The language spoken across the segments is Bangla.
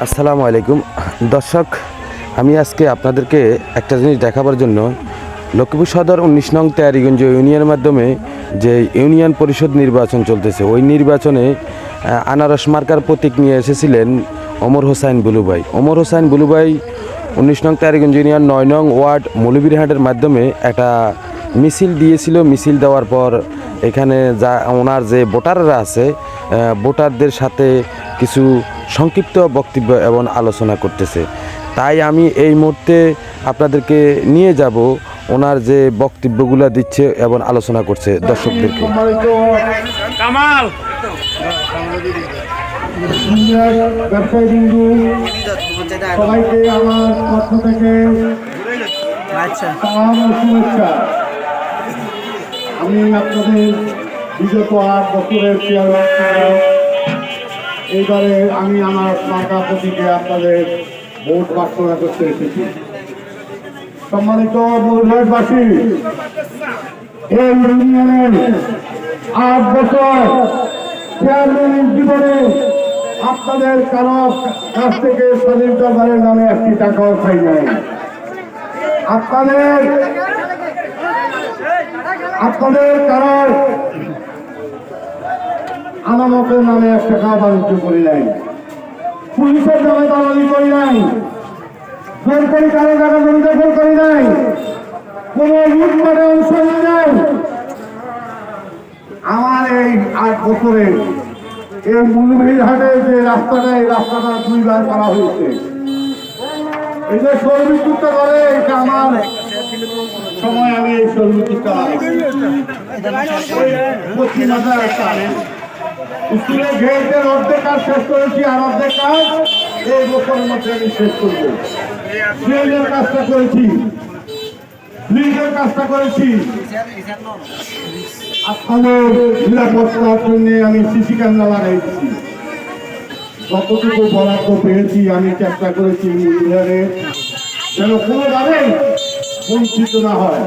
আসসালামু আলাইকুম দর্শক, আমি আজকে আপনাদেরকে একটা জিনিস দেখাবার জন্য লক্ষ্মীপুর সদর ১৯ নং তেয়ারিগঞ্জ ইউনিয়নের মাধ্যমে যে ইউনিয়ন পরিষদ নির্বাচন চলতেছে, ওই নির্বাচনে আনারস মার্কার প্রতীক নিয়ে এসেছিলেন ওমর হোসাইন বুলুভাই। ওমর হোসাইন বুলুভাই ১৯ নং তেয়ারিগঞ্জ ইউনিয়ন ৯ নং ওয়ার্ড মৌলভীরহাটের মাধ্যমে একটা মিছিল দিয়েছিল। মিছিল দেওয়ার পর এখানে যা ওনার যে ভোটাররা আছে, ভোটারদের সাথে কিছু সংক্ষিপ্ত বক্তব্য এবং আলোচনা করতেছে। তাই আমি এই মুহূর্তে আপনাদেরকে নিয়ে যাব ওনার যে বক্তব্যগুলো দিচ্ছে এবং আলোচনা করছে দর্শকদেরকে। কামাল সবাইকে আমার পক্ষ থেকে শুভেচ্ছা। আমি আপনাদের বিগত 8 বছরের চেয়ারম্যান, এইবারে আমি আমার মার্কা প্রতীকে আপনাদের ভোট প্রার্থনা করতে এসেছি। সম্মানিত মৌলভীবাসী, এই ইউনিয়নের 8 বছর চেয়ারম্যানের জীবনে আপনাদের কারো কাছ থেকে স্বাধীন দরবারের নামে একটি টাকাও খাই নাই। আপনাদের কারো আনামতের নামে 1 টাকাও বাণিজ্য করি নাই, পুলিশের নামে দালালি করি নাই, জোর করে কারো টাকা জমি দখল করি নাই, কোনো লুটপাটে অংশ নিই নাই। আমার এই 8 বছরে এই মৌলভীরহাটের যে রাস্তাটা, এই রাস্তাটা 2 বার করা হয়েছে। এই যে সৌরবিদ্যুৎটা করে, এটা আমার সময় আমি এই সৌরবিদ্যুৎটা স্কুলের গেটের অর্ধেক কাজ শেষ করেছি, আর অর্ধেক কাজ এই বছরের মধ্যে আমি শেষ করবো। ট্রেনের কাজটা করেছি, ব্রিজের কাজটা করেছি, আপনাদের নিরাপত্তার জন্য আমি সিসি ক্যামেরা লাগাইছি। যতটুকু বরাদ্দ পেয়েছি আমি চেষ্টা করেছি যেন কোনোভাবে বঞ্চিত না হয়।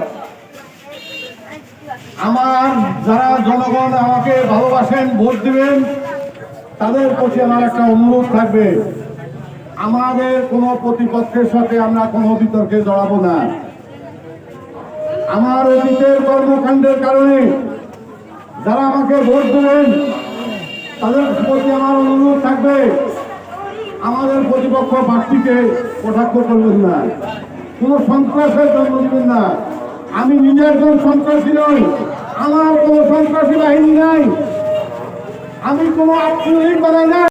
আমার যারা জনগণ আমাকে ভালোবাসেন, ভোট দিবেন, তাদের প্রতি আমার একটা অনুরোধ থাকবে, আমাদের কোনো প্রতিপক্ষের সাথে আমরা কোনো বিতর্কে জড়াবো না। আমার অতীতের কর্মকাণ্ডের কারণে যারা আমাকে ভোট দেবেন, তাদের প্রতি আমার অনুরোধ থাকবে, আমাদের প্রতিপক্ষ প্রার্থীকে কটাক্ষ করবেন না, কোনো সন্ত্রাসের জন্ম দিবেন না। আমি নিজে একজন সন্ত্রাসী নই, আমার কোনো সন্ত্রাসী বাহিনী নাই, আমি কোনো আত্মীয় বানাই না।